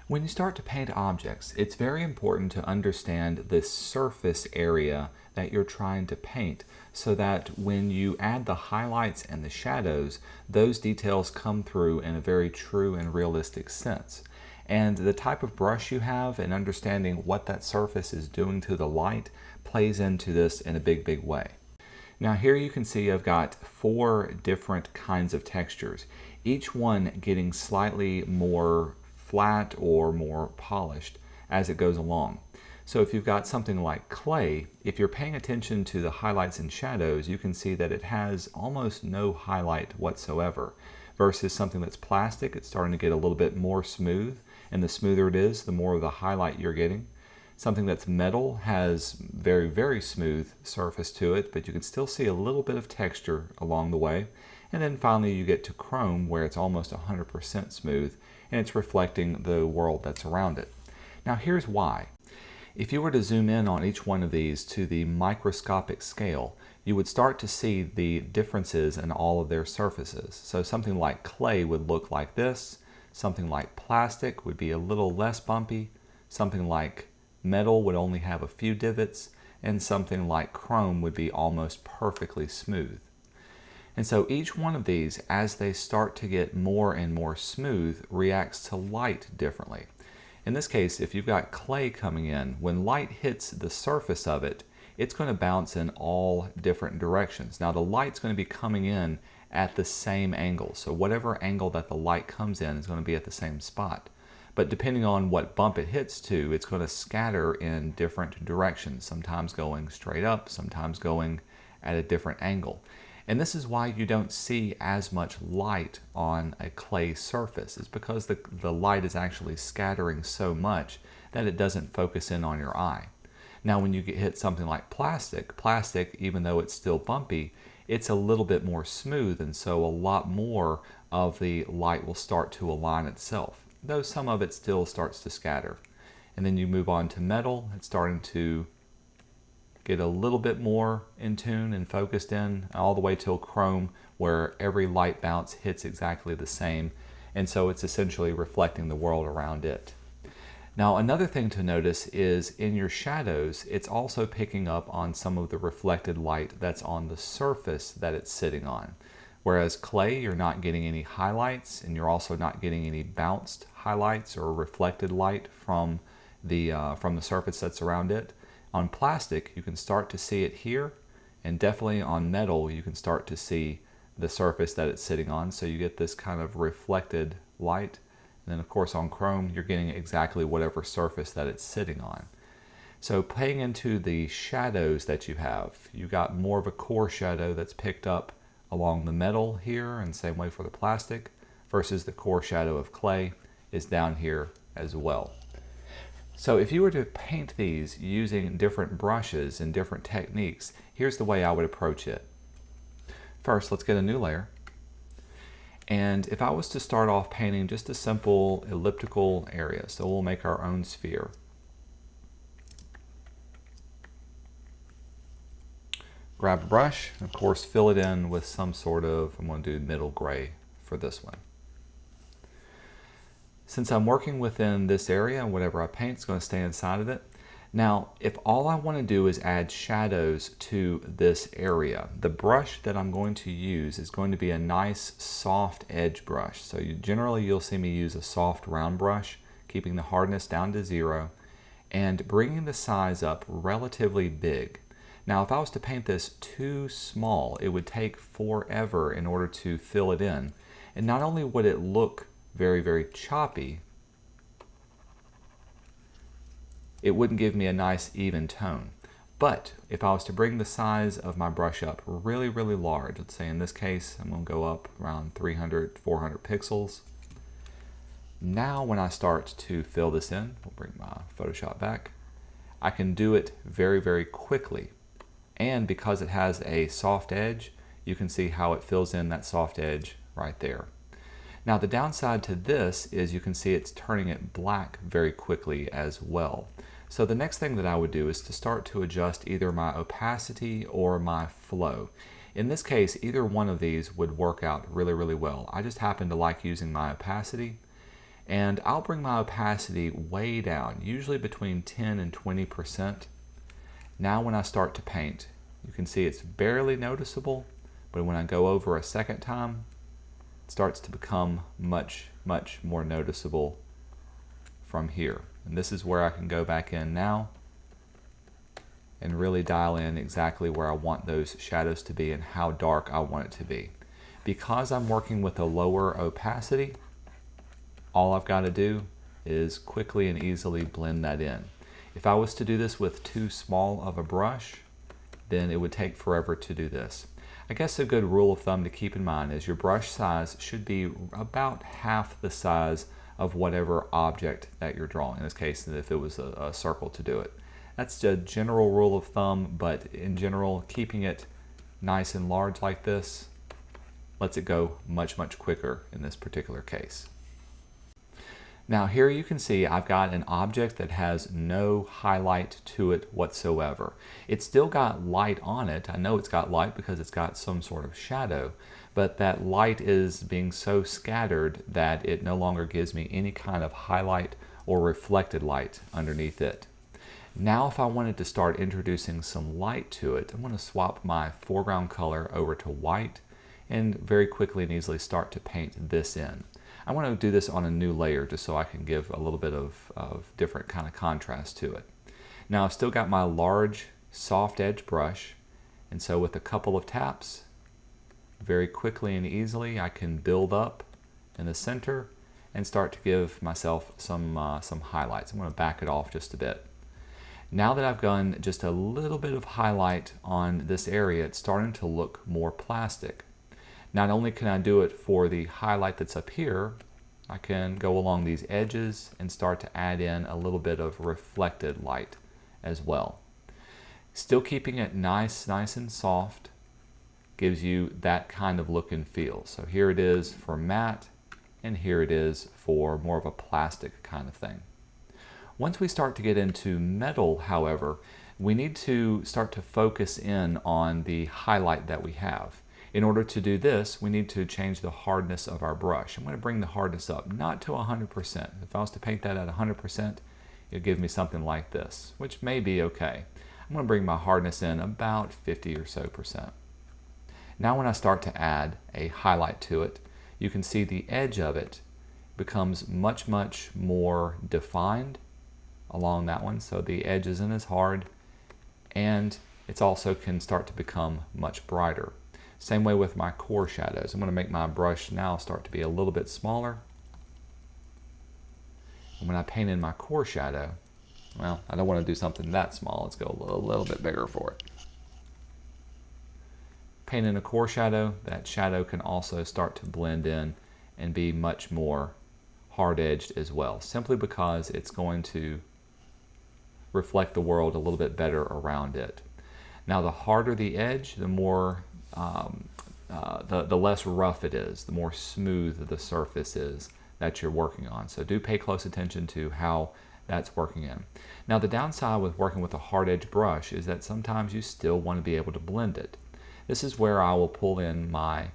When you start to paint objects, it's very important to understand the surface area that you're trying to paint so that when you add the highlights and the shadows, those details come through in a very true and realistic sense. And the type of brush you have and understanding what that surface is doing to the light plays into this in a big way. Now here you can see I've got 4 different kinds of textures, each one getting slightly more flat or more polished as it goes along. So if you've got something like clay, if you're paying attention to the highlights and shadows, you can see that it has almost no highlight whatsoever. Versus something that's plastic, it's starting to get a little bit more smooth, and the smoother it is, the more of the highlight you're getting. Something that's metal has very smooth surface to it, but you can still see a little bit of texture along the way. And then finally you get to chrome, where it's almost 100% smooth, and it's reflecting the world that's around it. Now here's why. If you were to zoom in on each one of these to the microscopic scale, you would start to see the differences in all of their surfaces. So something like clay would look like this, something like plastic would be a little less bumpy, something like metal would only have a few divots, and something like chrome would be almost perfectly smooth. And so each one of these, as they start to get more and more smooth, reacts to light differently. In this case, if you've got clay coming in, when light hits the surface of it, it's going to bounce in all different directions. Now the light's going to be coming in at the same angle, so whatever angle that the light comes in is going to be at the same spot. But depending on what bump it hits to, it's going to scatter in different directions, sometimes going straight up, sometimes going at a different angle. And this is why you don't see as much light on a clay surface. It's because the light is actually scattering so much that it doesn't focus in on your eye. Now when you hit something like plastic, even though it's still bumpy, it's a little bit more smooth, and so a lot more of the light will start to align itself, though some of it still starts to scatter. And then you move on to metal, it's starting to get a little bit more in tune and focused in, all the way till chrome, where every light bounce hits exactly the same, and so it's essentially reflecting the world around it. Now another thing to notice is in your shadows, it's also picking up on some of the reflected light that's on the surface that it's sitting on. Whereas clay, you're not getting any highlights, and you're also not getting any bounced highlights or reflected light from the surface that's around it. On plastic, you can start to see it here, and definitely on metal, you can start to see the surface that it's sitting on, so you get this kind of reflected light. And then of course on chrome, you're getting exactly whatever surface that it's sitting on. So paying into the shadows that you have, you got more of a core shadow that's picked up along the metal here, and same way for the plastic, versus the core shadow of clay is down here as well. So if you were to paint these using different brushes and different techniques, here's the way I would approach it. First, let's get a new layer. And if I was to start off painting just a simple elliptical area, so we'll make our own sphere. Grab a brush, and of course fill it in with some sort of, I'm going to do middle gray for this one. Since I'm working within this area, whatever I paint is going to stay inside of it. Now, if all I want to do is add shadows to this area, the brush that I'm going to use is going to be a nice soft edge brush. So generally you'll see me use a soft round brush, keeping the hardness down to 0, and bringing the size up relatively big. Now, if I was to paint this too small, it would take forever in order to fill it in. And not only would it look very choppy, it wouldn't give me a nice even tone. But if I was to bring the size of my brush up really large, let's say in this case I'm going to go up around 300-400 pixels. Now when I start to fill this in, we'll bring my Photoshop back, I can do it very quickly. And because it has a soft edge, you can see how it fills in that soft edge right there. Now the downside to this is you can see it's turning it black very quickly as well. So the next thing that I would do is to start to adjust either my opacity or my flow. In this case, either one of these would work out really well. I just happen to like using my opacity, And I'll bring my opacity way down, usually between 10 and 20%. Now when I start to paint, you can see it's barely noticeable, but when I go over a second time, it starts to become much more noticeable from here. And this is where I can go back in now and really dial in exactly where I want those shadows to be and how dark I want it to be. Because I'm working with a lower opacity, all I've got to do is quickly and easily blend that in. If I was to do this with too small of a brush, then it would take forever to do this. I guess a good rule of thumb to keep in mind is your brush size should be about half the size of whatever object that you're drawing. In this case, if it was a circle to do it. That's a general rule of thumb, but in general, keeping it nice and large like this lets it go much quicker in this particular case. Now here you can see I've got an object that has no highlight to it whatsoever. It's still got light on it. I know it's got light because it's got some sort of shadow, but that light is being so scattered that it no longer gives me any kind of highlight or reflected light underneath it. Now if I wanted to start introducing some light to it, I'm going to swap my foreground color over to white and very quickly and easily start to paint this in. I want to do this on a new layer just so I can give a little bit of different kind of contrast to it. Now I've still got my large soft edge brush, and so with a couple of taps, very quickly and easily I can build up in the center and start to give myself some highlights. I'm going to back it off just a bit. Now that I've done just a little bit of highlight on this area, it's starting to look more plastic. Not only can I do it for the highlight that's up here, I can go along these edges and start to add in a little bit of reflected light as well. Still keeping it nice and soft gives you that kind of look and feel. So here it is for matte, and here it is for more of a plastic kind of thing. Once we start to get into metal, however, we need to start to focus in on the highlight that we have. In order to do this, we need to change the hardness of our brush. I'm going to bring the hardness up, not to 100%. If I was to paint that at 100%, it'll give me something like this, which may be okay. I'm going to bring my hardness in about 50 or so percent. Now when I start to add a highlight to it, you can see the edge of it becomes much more defined along that one. So the edge isn't as hard, and it also can start to become much brighter. Same way with my core shadows. I'm going to make my brush now start to be a little bit smaller. And when I paint in my core shadow, well, I don't want to do something that small. Let's go a little bit bigger for it. Paint in a core shadow, that shadow can also start to blend in and be much more hard-edged as well, simply because it's going to reflect the world a little bit better around it. Now the harder the edge, the more the less rough it is, the more smooth the surface is that you're working on. So do pay close attention to how that's working in. Now the downside with working with a hard edge brush is that sometimes you still want to be able to blend it. This is where I will pull in my,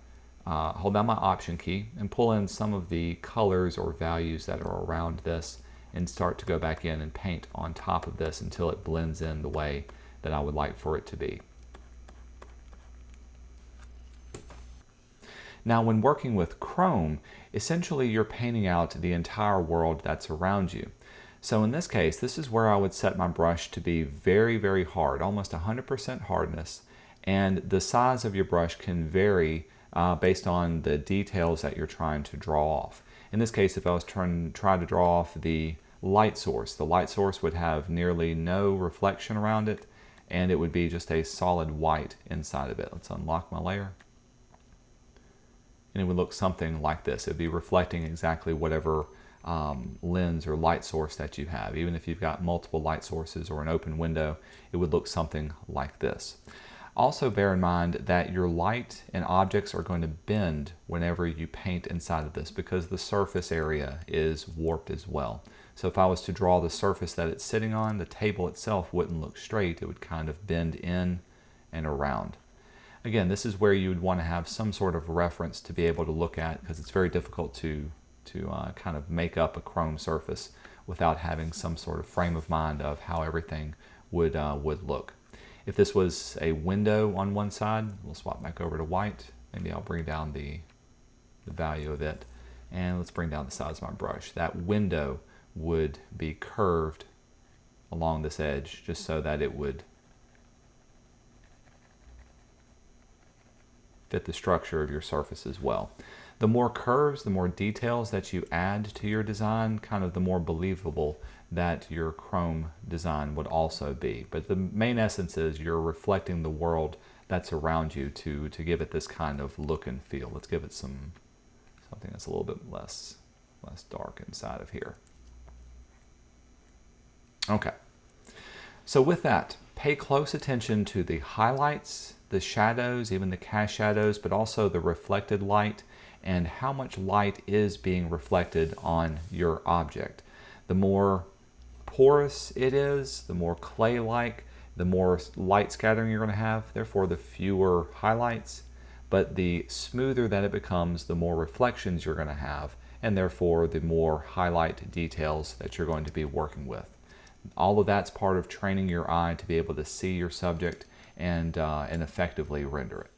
hold down my Option key and pull in some of the colors or values that are around this and start to go back in and paint on top of this until it blends in the way that I would like for it to be. Now when working with chrome, essentially you're painting out the entire world that's around you. So in this case, this is where I would set my brush to be very hard, almost 100% hardness, and the size of your brush can vary based on the details that you're trying to draw off. In this case, if I was trying to draw off the light source would have nearly no reflection around it, and it would be just a solid white inside of it. Let's unlock my layer. And it would look something like this. It would be reflecting exactly whatever lens or light source that you have. Even if you've got multiple light sources or an open window, it would look something like this. Also bear in mind that your light and objects are going to bend whenever you paint inside of this because the surface area is warped as well. So if I was to draw the surface that it's sitting on, the table itself wouldn't look straight. It would kind of bend in and around. Again, this is where you would want to have some sort of reference to be able to look at because it's very difficult to kind of make up a chrome surface without having some sort of frame of mind of how everything would look. If this was a window on one side, we'll swap back over to white. Maybe I'll bring down the value of it, and let's bring down the size of my brush. That window would be curved along this edge just so that it would fit the structure of your surface as well. The more curves, the more details that you add to your design, kind of the more believable that your chrome design would also be. But the main essence is you're reflecting the world that's around you to give it this kind of look and feel. Let's give it something that's a little bit less dark inside of here. Okay, so with that, pay close attention to the highlights, the shadows, even the cast shadows, but also the reflected light and how much light is being reflected on your object. The more porous it is, the more clay-like, the more light scattering you're going to have, therefore the fewer highlights. But the smoother that it becomes, the more reflections you're going to have, and therefore the more highlight details that you're going to be working with. All of that's part of training your eye to be able to see your subject and effectively render it.